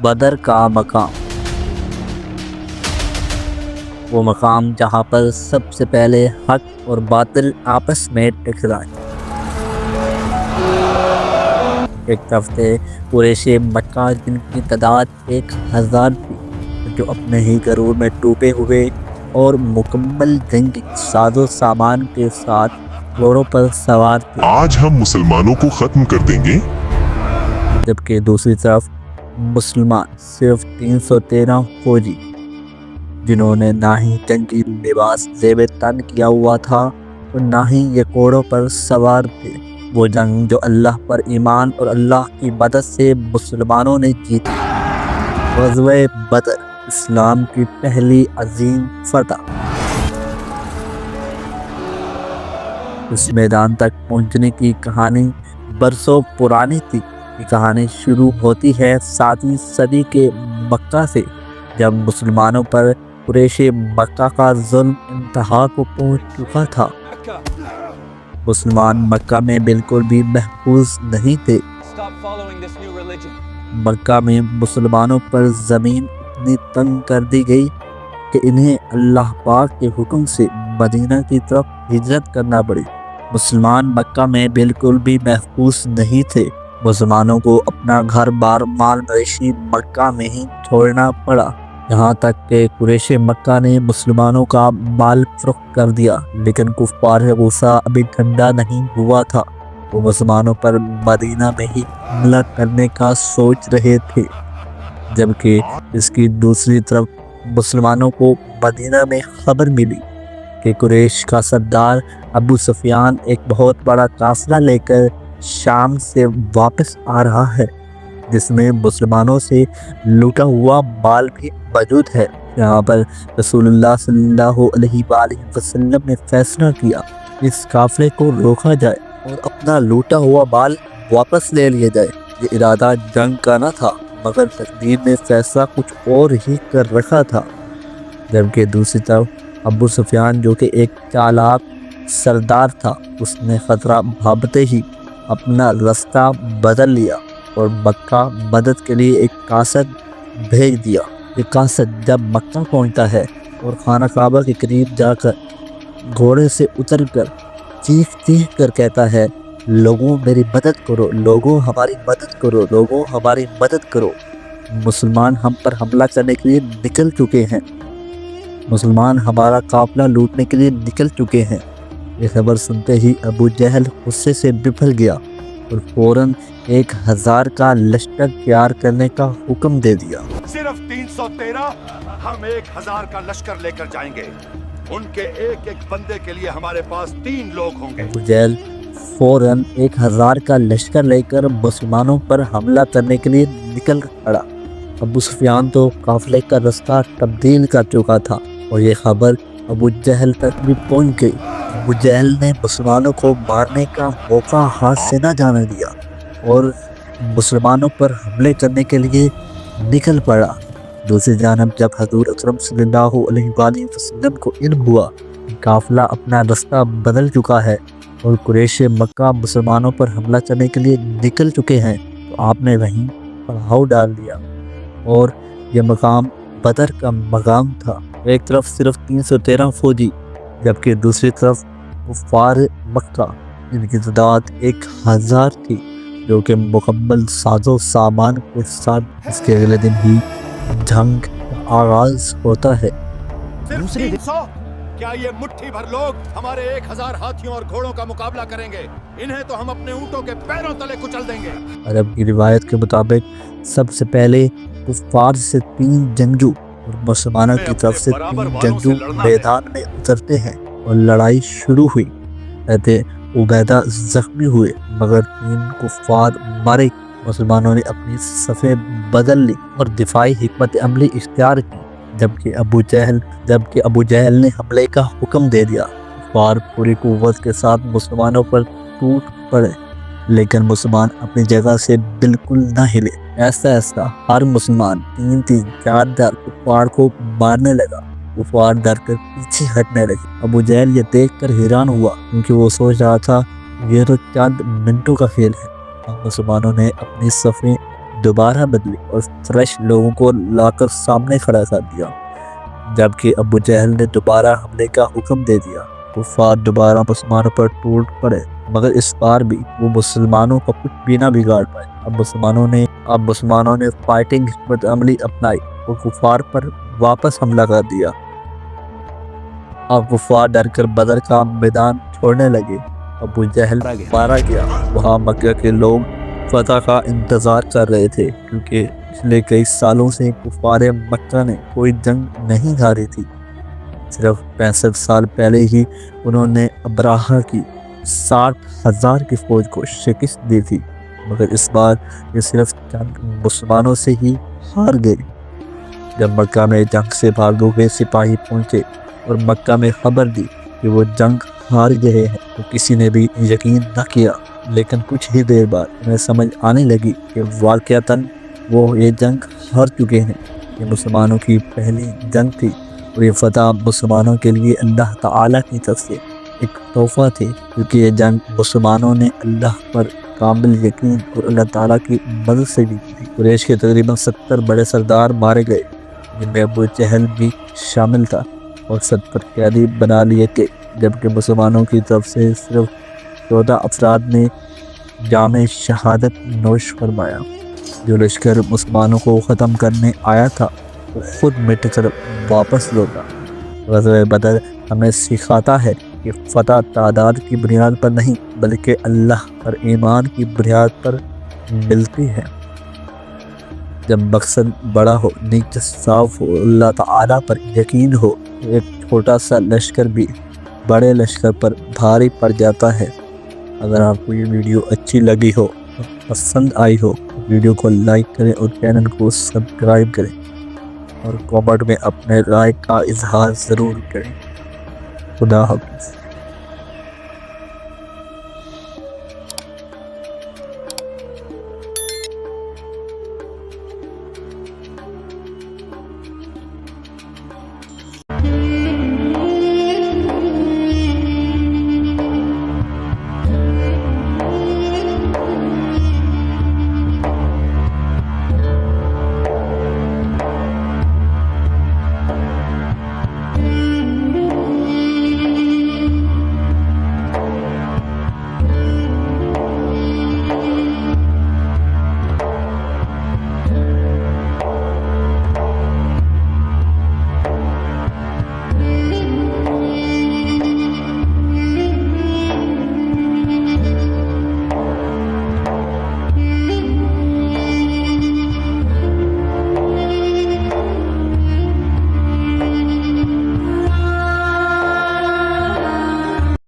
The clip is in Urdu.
بدر کا مقام، وہ مقام جہاں پر سب سے پہلے حق اور باطل آپس میں ٹکرائے۔ ایک طرف تھے قریش مکہ جن کی تعداد 1000 تھی، جو اپنے ہی غرور میں ڈوبے ہوئے اور مکمل جنگی ساز و سامان کے ساتھ گھوڑوں پر سوار تھے۔ آج ہم مسلمانوں کو ختم کر دیں گے۔ جبکہ دوسری طرف مسلمان صرف 313 فوجی، جنہوں نے نہ ہی جنگی لباس زیب تن کیا ہوا تھا اور نہ ہی یہ گھوڑوں پر سوار تھے۔ وہ جنگ جو اللہ پر ایمان اور اللہ کی مدد سے مسلمانوں نے جیتی، غزوہ بدر، اسلام کی پہلی عظیم فتح۔ اس میدان تک پہنچنے کی کہانی برسوں پرانی تھی۔ یہ کہانی شروع ہوتی ہے 7ویں صدی کے مکہ سے، جب مسلمانوں پر قریش مکہ کا ظلم انتہا کو پہنچ چکا تھا۔ مسلمان مکہ میں بالکل بھی محفوظ نہیں تھے۔ مکہ میں مسلمانوں پر زمین اتنی تنگ کر دی گئی کہ انہیں اللہ پاک کے حکم سے مدینہ کی طرف ہجرت کرنا پڑی۔ مسلمان مکہ میں بالکل بھی محفوظ نہیں تھے۔ مسلمانوں کو اپنا گھر بار مال مویشی مکہ میں ہی چھوڑنا پڑا، یہاں تک کہ قریش مکہ نے مسلمانوں کا مال فروخت کر دیا۔ لیکن کفار غصہ ابھی ٹھنڈا نہیں ہوا تھا۔ وہ مسلمانوں پر مدینہ میں ہی حملہ کرنے کا سوچ رہے تھے، جبکہ اس کی دوسری طرف مسلمانوں کو مدینہ میں خبر ملی کہ قریش کا سردار ابو سفیان ایک بہت بڑا قافلہ لے کر شام سے واپس آ رہا ہے، جس میں مسلمانوں سے لوٹا ہوا مال بھی موجود ہے۔ یہاں پر رسول اللہ صلی اللہ علیہ وآلہ وسلم نے فیصلہ کیا اس قافلے کو روکا جائے اور اپنا لوٹا ہوا مال واپس لے لیا جائے۔ یہ ارادہ جنگ کا نہ تھا، مگر تقدیر نے فیصلہ کچھ اور ہی کر رکھا تھا۔ جبکہ دوسری طرف ابو سفیان، جو کہ ایک چالاک سردار تھا، اس نے خطرہ بھانپتے ہی اپنا راستہ بدل لیا اور مکہ مدد کے لیے ایک قاصد بھیج دیا۔ یہ قاصد جب مکہ پہنچتا ہے اور خانہ کعبہ کے قریب جا کر گھوڑے سے اتر کر چیخ چیخ کر کہتا ہے، لوگوں میری مدد کرو، لوگوں ہماری مدد کرو، لوگوں ہماری مدد کرو، مسلمان ہم پر حملہ کرنے کے لیے نکل چکے ہیں، مسلمان ہمارا قافلہ لوٹنے کے لیے نکل چکے ہیں۔ یہ خبر سنتے ہی ابو جہل غصے سے بپھر گیا اور فوراً 1000 کا لشکر تیار کرنے کا حکم دے دیا۔ صرف 313، ہم 1000 کا لشکر لے کر جائیں گے۔ ان کے ایک ایک بندے کے لیے ہمارے پاس 3 لوگ ہوں گے۔ ابو جہل فوراً 1000 کا لشکر لے کر مسلمانوں پر حملہ کرنے کے لیے نکل پڑا۔ ابو سفیان تو قافلے کا راستہ تبدیل کر چکا تھا اور یہ خبر ابو جہل تک بھی پہنچ گئی۔ ابو جہل نے مسلمانوں کو مارنے کا موقع ہاتھ سے نہ جانے دیا اور مسلمانوں پر حملے کرنے کے لیے نکل پڑا۔ دوسری جانب جب حضور اکرم صلی اللہ علیہ وآلہ وسلم کو علم ہوا کہ قافلہ اپنا راستہ بدل چکا ہے اور قریش مکہ مسلمانوں پر حملہ کرنے کے لیے نکل چکے ہیں، تو آپ نے وہیں پڑاؤ ڈال دیا اور یہ مقام بدر کا مقام تھا۔ ایک طرف صرف 313 فوجی، جبکہ دوسری طرف کفار مکہ، جن کی تعداد 1000 تھی، جو کہ مکمل ساز و سامان کے ساتھ اس کے اگلے دن ہی جنگ کا آغاز ہوتا ہے۔ صرف 300؟ کیا یہ مٹھی بھر لوگ ہمارے 1000 ہاتھیوں اور گھوڑوں کا مقابلہ کریں گے؟ انہیں تو ہم اپنے اونٹوں کے پیروں تلے کچل دیں گے۔ عرب کی روایت کے مطابق سب سے پہلے کفار سے 3 جنگجو اور مسلمانوں کی طرف سے 3 جنگجو میدان میں اترتے ہیں اور لڑائی شروع ہوئی۔ کہتے عبیدہ زخمی ہوئے مگر 3 کفار مارے۔ مسلمانوں نے اپنی صفیں بدل لی اور دفاعی حکمت عملی اختیار کی، جبکہ ابو جہل نے حملے کا حکم دے دیا۔ کفار پوری قوت کے ساتھ مسلمانوں پر ٹوٹ پڑے، لیکن مسلمان اپنی جگہ سے بالکل نہ ہلے۔ ایسا ہر مسلمان 3 4 کفار کو مارنے لگا۔ کفار ڈر کر پیچھے ہٹنے لگے۔ ابو جہل یہ دیکھ کر حیران ہوا، کیونکہ وہ سوچ رہا تھا یہ تو چند منٹوں کا کھیل ہے۔ مسلمانوں نے اپنی صفیں دوبارہ بدلی اور فریش لوگوں کو لا کر سامنے کھڑا کر دیا، جبکہ ابو جہل نے دوبارہ حملے کا حکم دے دیا۔ کفار دوبارہ مسلمانوں پر ٹوٹ پڑے، مگر اس بار بھی وہ مسلمانوں کا کچھ بھی نہ بگاڑ پائے۔ اب مسلمانوں نے فائٹنگ حکمت عملی اپنائی اور کفار پر واپس حملہ کر دیا۔ اب کفار ڈر کر بدر کا میدان چھوڑنے لگے۔ ابو جہل مارا گیا۔ وہاں مکہ کے لوگ فتح کا انتظار کر رہے تھے، کیونکہ پچھلے کئی سالوں سے کفار مکہ نے کوئی جنگ نہیں ہاری تھی۔ صرف 65 سال پہلے ہی انہوں نے ابراہہ کی 60,000 کی فوج کو شکست دی تھی، مگر اس بار یہ صرف چند مسلمانوں سے ہی ہار گئی۔ جب مکہ میں جنگ سے بھاگے ہوئے سپاہی پہنچے اور مکہ میں خبر دی کہ وہ جنگ ہار گئے ہیں تو کسی نے بھی یقین نہ کیا، لیکن کچھ ہی دیر بعد انہیں سمجھ آنے لگی کہ واقعتاً وہ یہ جنگ ہار چکے ہیں۔ یہ مسلمانوں کی پہلی جنگ تھی اور یہ فتح مسلمانوں کے لیے اللہ تعالیٰ کی طرف سے ایک تحفہ تھی، کیونکہ یہ جنگ مسلمانوں نے اللہ پر کامل یقین اور اللہ تعالیٰ کی مدد سے جیتی تھی۔ قریش کے تقریباً 70 بڑے سردار مارے گئے، جن میں ابو جہل بھی شامل تھا، اور 70 قیدی بنا لیے گئے، جبکہ مسلمانوں کی طرف سے صرف 14 افراد نے جام شہادت نوش فرمایا۔ جو لشکر مسلمانوں کو ختم کرنے آیا تھا وہ خود مٹ کر واپس لوٹا۔ غزوہ بدر ہمیں سکھاتا ہے کہ فتح تعداد کی بنیاد پر نہیں بلکہ اللہ پر ایمان کی بنیاد پر ملتی ہے۔ جب مقصد بڑا ہو، نیت صاف ہو، اللہ تعالیٰ پر یقین ہو، ایک چھوٹا سا لشکر بھی بڑے لشکر پر بھاری پڑ جاتا ہے۔ اگر آپ کو یہ ویڈیو اچھی لگی ہو، پسند آئی ہو، ویڈیو کو لائک کریں اور چینل کو سبسکرائب کریں، اور کامنٹ میں اپنے رائے کا اظہار ضرور کریں۔ خدا حافظ۔